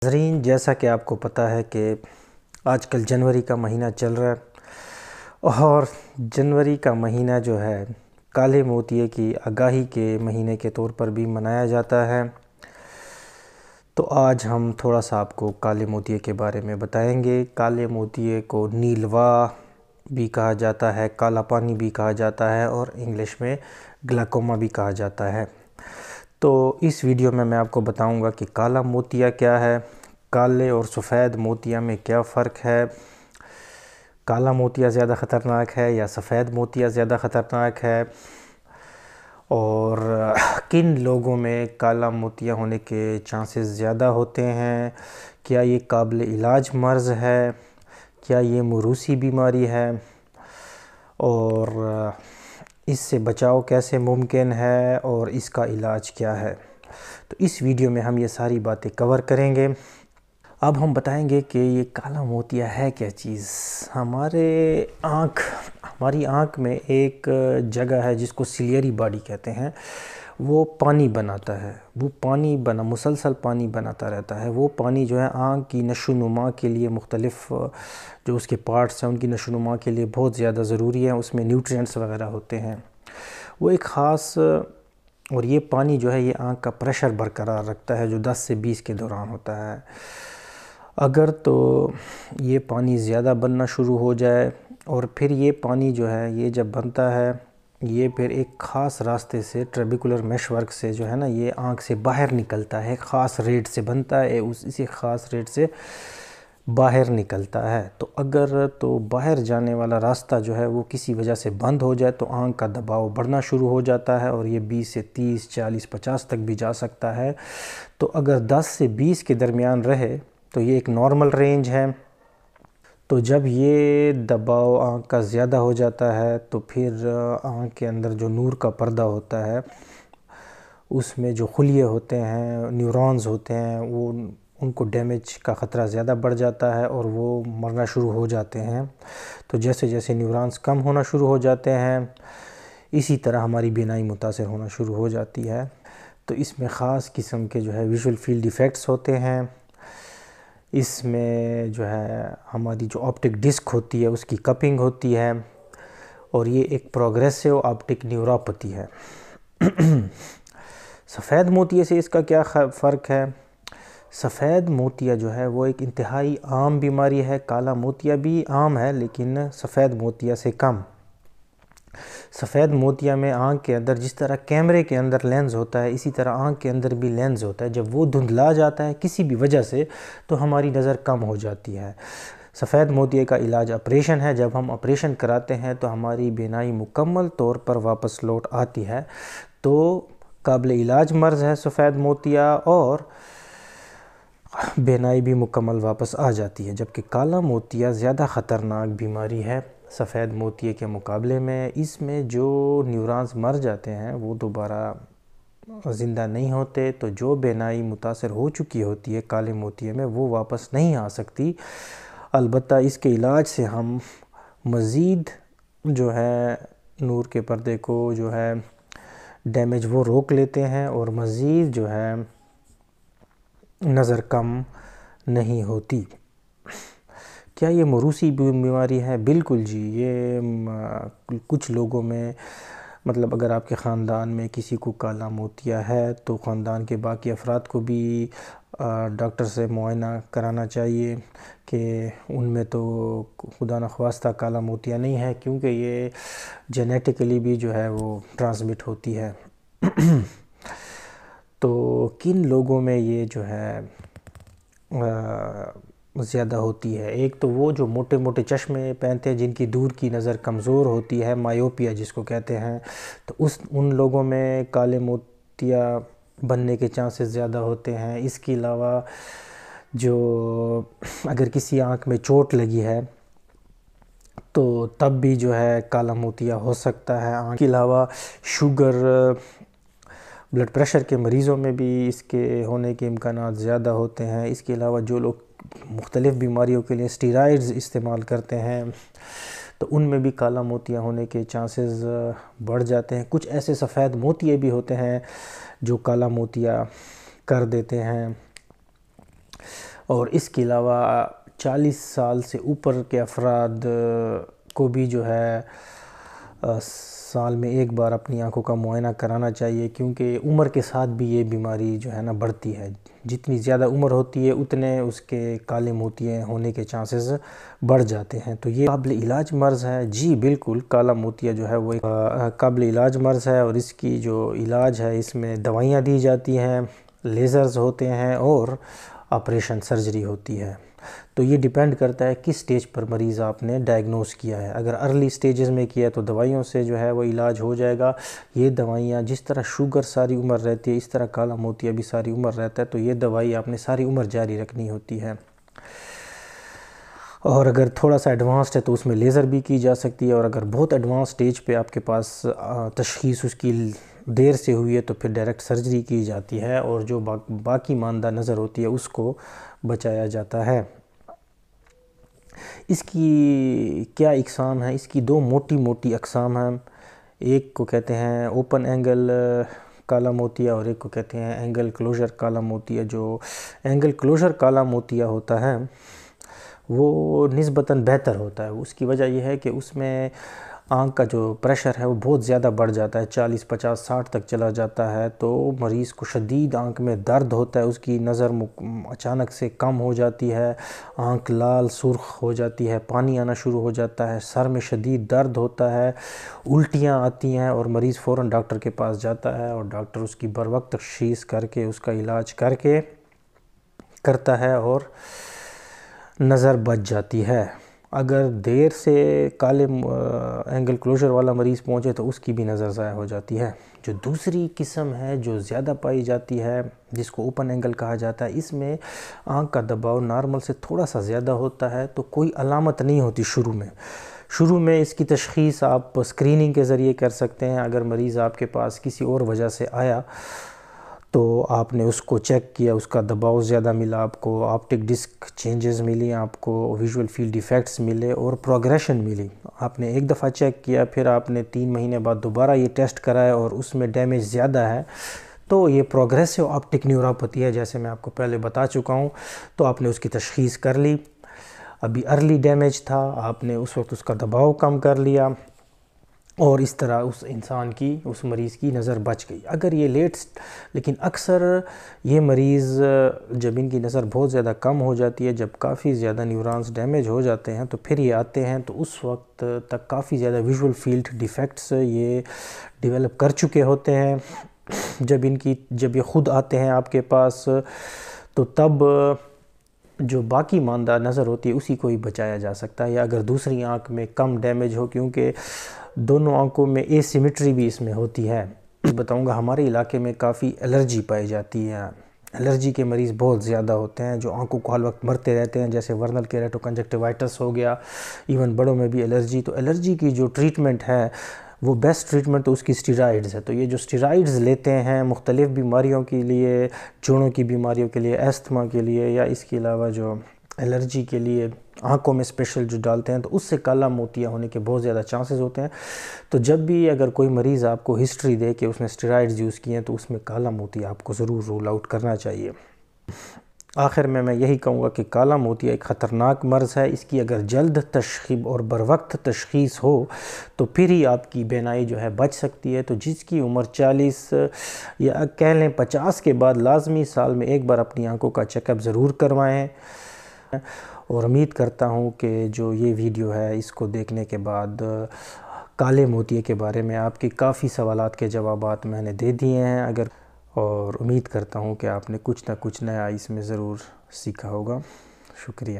ناظرین، جیسا کہ آپ کو پتہ ہے کہ آج کل جنوری کا مہینہ چل رہا ہے اور جنوری کا مہینہ جو ہے کالے موتیے کی آگاہی کے مہینے کے طور پر بھی منایا جاتا ہے۔ تو آج ہم تھوڑا سا آپ کو کالے موتیے کے بارے میں بتائیں گے۔ کالے موتیے کو نیلوا بھی کہا جاتا ہے، کالا پانی بھی کہا جاتا ہے اور انگلش میں گلاکوما بھی کہا جاتا ہے۔ تو اس ویڈیو میں آپ کو بتاؤں گا کہ کالا موتیا کیا ہے، کالے اور سفید موتیا میں کیا فرق ہے، کالا موتیا زیادہ خطرناک ہے یا سفید موتیا زیادہ خطرناک ہے، اور کن لوگوں میں کالا موتیا ہونے کے چانسز زیادہ ہوتے ہیں، کیا یہ قابل علاج مرض ہے، کیا یہ موروثی بیماری ہے، اور اس سے بچاؤ کیسے ممکن ہے اور اس کا علاج کیا ہے۔ تو اس ویڈیو میں ہم یہ ساری باتیں کور کریں گے۔ اب ہم بتائیں گے کہ یہ کالا موتیا ہے کیا چیز۔ ہماری آنکھ میں ایک جگہ ہے جس کو سیلیری باڈی کہتے ہیں، وہ پانی بناتا ہے، وہ مسلسل پانی بناتا رہتا ہے۔ وہ پانی جو ہے آنکھ کی نشو و نما کے لیے، مختلف جو اس کے پارٹس ہیں ان کی نشو و نما کے لیے بہت زیادہ ضروری ہے، اس میں نیوٹرینٹس وغیرہ ہوتے ہیں۔ وہ ایک خاص اور یہ پانی جو ہے یہ آنکھ کا پریشر برقرار رکھتا ہے جو 10 سے 20 کے دوران ہوتا ہے۔ اگر تو یہ پانی زیادہ بننا شروع ہو جائے اور پھر یہ پانی جو ہے یہ جب بنتا ہے یہ پھر ایک خاص راستے سے ٹریبیکولر میش ورک سے جو ہے نا یہ آنکھ سے باہر نکلتا ہے، خاص ریٹ سے بنتا ہے، اسی خاص ریٹ سے باہر نکلتا ہے۔ تو اگر تو باہر جانے والا راستہ جو ہے وہ کسی وجہ سے بند ہو جائے تو آنکھ کا دباؤ بڑھنا شروع ہو جاتا ہے اور یہ 20 سے 30، 40، 50 تک بھی جا سکتا ہے۔ تو اگر 10 سے 20 کے درمیان رہے تو یہ ایک نارمل رینج ہے۔ تو جب یہ دباؤ آنکھ کا زیادہ ہو جاتا ہے تو پھر آنکھ کے اندر جو نور کا پردہ ہوتا ہے اس میں جو خلیے ہوتے ہیں، نیورونز ہوتے ہیں، ان کو ڈیمیج کا خطرہ زیادہ بڑھ جاتا ہے اور وہ مرنا شروع ہو جاتے ہیں۔ تو جیسے جیسے نیورونز کم ہونا شروع ہو جاتے ہیں اسی طرح ہماری بینائی متاثر ہونا شروع ہو جاتی ہے۔ تو اس میں خاص قسم کے جو ہے ویژول فیلڈ ڈیفیکٹس ہوتے ہیں۔ اس میں جو ہے ہماری جو آپٹک ڈسک ہوتی ہے اس کی کپنگ ہوتی ہے اور یہ ایک پروگریسو آپٹک نیوروپیتھی ہے۔ سفید موتیے سے اس کا کیا فرق ہے؟ سفید موتیا جو ہے وہ ایک انتہائی عام بیماری ہے۔ کالا موتیا بھی عام ہے لیکن سفید موتیا سے کم۔ سفید موتیا میں آنکھ کے اندر جس طرح کیمرے کے اندر لینز ہوتا ہے اسی طرح آنکھ کے اندر بھی لینز ہوتا ہے۔ جب وہ دھندلا جاتا ہے کسی بھی وجہ سے تو ہماری نظر کم ہو جاتی ہے۔ سفید موتیے کا علاج آپریشن ہے۔ جب ہم آپریشن کراتے ہیں تو ہماری بینائی مکمل طور پر واپس لوٹ آتی ہے۔ تو قابل علاج مرض ہے سفید موتیا اور بینائی بھی مکمل واپس آ جاتی ہے، جبکہ کالا موتیا زیادہ خطرناک بیماری ہے سفید موتیے کے مقابلے میں۔ اس میں جو نیورونز مر جاتے ہیں وہ دوبارہ زندہ نہیں ہوتے، تو جو بینائی متاثر ہو چکی ہوتی ہے کالے موتیے میں وہ واپس نہیں آ سکتی۔ البتہ اس کے علاج سے ہم مزید جو ہے نور کے پردے کو جو ہے ڈیمیج وہ روک لیتے ہیں اور مزید جو ہے نظر کم نہیں ہوتی۔ کیا یہ موروثی بیماری ہے؟ بالکل جی، یہ کچھ لوگوں میں اگر آپ کے خاندان میں کسی کو کالا موتیا ہے تو خاندان کے باقی افراد کو بھی ڈاکٹر سے معائنہ کرانا چاہیے کہ ان میں تو خدا نخواستہ کالا موتیا نہیں ہے، کیونکہ یہ جینیٹیکلی بھی جو ہے وہ ٹرانسمٹ ہوتی ہے۔ تو کن لوگوں میں یہ جو ہے زیادہ ہوتی ہے؟ ایک تو وہ جو موٹے موٹے چشمے پہنتے ہیں، جن کی دور کی نظر کمزور ہوتی ہے، مائیوپیا جس کو کہتے ہیں، تو ان لوگوں میں کالے موتیا بننے کے چانسز زیادہ ہوتے ہیں۔ اس کے علاوہ جو اگر کسی آنکھ میں چوٹ لگی ہے تو تب بھی جو ہے کالا موتیا ہو سکتا ہے۔ آنکھ کے علاوہ شوگر، بلڈ پریشر کے مریضوں میں بھی اس کے ہونے کے امکانات زیادہ ہوتے ہیں۔ اس کے علاوہ جو لوگ مختلف بیماریوں کے لیے اسٹیرائڈز استعمال کرتے ہیں تو ان میں بھی کالا موتیا ہونے کے چانسز بڑھ جاتے ہیں۔ کچھ ایسے سفید موتیے بھی ہوتے ہیں جو کالا موتیا کر دیتے ہیں۔ اور اس کے علاوہ 40 سال سے اوپر کے افراد کو بھی جو ہے سال میں ایک بار اپنی آنکھوں کا معائنہ کرانا چاہیے، کیونکہ عمر کے ساتھ بھی یہ بیماری جو ہے نا بڑھتی ہے۔ جتنی زیادہ عمر ہوتی ہے اتنے اس کے کالے موتیے ہونے کے چانسز بڑھ جاتے ہیں۔ تو یہ قابل علاج مرض ہے، جی بالکل، کالا موتیا جو ہے وہ ایک قابل علاج مرض ہے، اور اس کی جو علاج ہے اس میں دوائیاں دی جاتی ہیں، لیزرز ہوتے ہیں اور آپریشن سرجری ہوتی ہے۔ تو یہ ڈیپینڈ کرتا ہے کس سٹیج پر مریض آپ نے ڈائیگنوز کیا ہے۔ اگر ارلی سٹیجز میں کیا ہے تو دوائیوں سے جو ہے وہ علاج ہو جائے گا۔ یہ دوائیاں جس طرح شوگر ساری عمر رہتی ہے، اس طرح کالا موتیا بھی ساری عمر رہتا ہے، تو یہ دوائی آپ نے ساری عمر جاری رکھنی ہوتی ہے۔ اور اگر تھوڑا سا ایڈوانسڈ ہے تو اس میں لیزر بھی کی جا سکتی ہے، اور اگر بہت ایڈوانس سٹیج پہ آپ کے پاس تشخیص اس کی دیر سے ہوئی ہے تو پھر ڈائریکٹ سرجری کی جاتی ہے، اور جو باقی ماندہ نظر ہوتی ہے اس کو بچایا جاتا ہے۔ اس کی کیا اقسام ہیں؟ اس کی دو موٹی اقسام ہیں۔ ایک کو کہتے ہیں اوپن اینگل کالا موتیا، اور ایک کو کہتے ہیں اینگل کلوزر کالا موتیا۔ جو اینگل کلوزر کالا موتیا ہوتا ہے وہ نسبتاً بہتر ہوتا ہے۔ اس کی وجہ یہ ہے کہ اس میں آنکھ کا جو پریشر ہے وہ بہت زیادہ بڑھ جاتا ہے، 40 50 60 تک چلا جاتا ہے، تو مریض کو شدید آنکھ میں درد ہوتا ہے، اس کی نظر اچانک سے کم ہو جاتی ہے، آنکھ لال سرخ ہو جاتی ہے، پانی آنا شروع ہو جاتا ہے، سر میں شدید درد ہوتا ہے، الٹیاں آتی ہیں، اور مریض فوراً ڈاکٹر کے پاس جاتا ہے، اور ڈاکٹر اس کی بروقت تشخیص کر کے اس کا علاج کرتا ہے اور نظر بچ جاتی ہے۔ اگر دیر سے کالے اینگل کلوزر والا مریض پہنچے تو اس کی بھی نظر ضائع ہو جاتی ہے۔ جو دوسری قسم ہے جو زیادہ پائی جاتی ہے، جس کو اوپن اینگل کہا جاتا ہے، اس میں آنکھ کا دباؤ نارمل سے تھوڑا سا زیادہ ہوتا ہے، تو کوئی علامت نہیں ہوتی شروع میں اس کی تشخیص آپ اسکریننگ کے ذریعے کر سکتے ہیں۔ اگر مریض آپ کے پاس کسی اور وجہ سے آیا تو آپ نے اس کو چیک کیا، اس کا دباؤ زیادہ ملا، آپ کو آپٹک ڈسک چینجز ملی، آپ کو ویژول فیلڈ ڈیفیکٹس ملے اور پروگریشن ملی، آپ نے ایک دفعہ چیک کیا، پھر آپ نے 3 مہینے بعد دوبارہ یہ ٹیسٹ کرایا اور اس میں ڈیمیج زیادہ ہے، تو یہ پروگریسو آپٹک نیوروپیتھی ہے، جیسے میں آپ کو پہلے بتا چکا ہوں۔ تو آپ نے اس کی تشخیص کر لی، ابھی ارلی ڈیمیج تھا، آپ نے اس وقت اس کا دباؤ کم کر لیا، اور اس طرح اس مریض کی نظر بچ گئی۔ اگر یہ لیکن اکثر یہ مریض جب ان کی نظر بہت زیادہ کم ہو جاتی ہے، جب کافی زیادہ نیورونز ڈیمیج ہو جاتے ہیں، تو پھر یہ آتے ہیں، تو اس وقت تک کافی زیادہ ویژول فیلڈ ڈیفیکٹس یہ ڈیولپ کر چکے ہوتے ہیں۔ جب یہ خود آتے ہیں آپ کے پاس، تو تب جو باقی ماندہ نظر ہوتی ہے اسی کو ہی بچایا جا سکتا ہے، یا اگر دوسری آنکھ میں کم ڈیمیج ہو، کیونکہ دونوں آنکھوں میں اے سیمیٹری بھی اس میں ہوتی ہے۔ بتاؤں گا، ہمارے علاقے میں کافی الرجی پائی جاتی ہے، الرجی کے مریض بہت زیادہ ہوتے ہیں جو آنکھوں کو ہر وقت مرتے رہتے ہیں، جیسے ورنل کیریٹو کنجکٹیوائٹس ہو گیا، ایون بڑوں میں بھی الرجی۔ تو الرجی کی جو ٹریٹمنٹ ہے وہ بیسٹ ٹریٹمنٹ تو اس کی اسٹیرائڈز ہے۔ تو یہ جو اسٹیرائڈز لیتے ہیں مختلف بیماریوں کے لیے، جوڑوں کی بیماریوں کے لیے، ایستھما کے لیے، یا اس کے علاوہ جو الرجی کے لیے آنکھوں میں اسپیشل جو ڈالتے ہیں، تو اس سے کالا موتیا ہونے کے بہت زیادہ چانسز ہوتے ہیں۔ تو جب بھی اگر کوئی مریض آپ کو ہسٹری دے کہ اس نے اسٹیرائڈز یوز کیے ہیں، تو اس میں کالا موتیا آپ کو ضرور رول آؤٹ کرنا چاہیے۔ آخر میں یہی کہوں گا کہ کالا موتیا ایک خطرناک مرض ہے۔ اس کی اگر جلد تشخیص اور بروقت تشخیص ہو تو پھر ہی آپ کی بینائی جو ہے بچ سکتی ہے۔ تو جس کی عمر 40 یا کہہ لیں 50 کے بعد لازمی سال میں ایک بار اپنی آنکھوں کا چیک اپ ضرور کروائیں، اور امید کرتا ہوں کہ جو یہ ویڈیو ہے اس کو دیکھنے کے بعد کالے موتیے کے بارے میں آپ کی کافی سوالات کے جوابات میں نے دے دیے ہیں، اور امید کرتا ہوں کہ آپ نے کچھ نہ کچھ نیا اس میں ضرور سیکھا ہوگا۔ شکریہ۔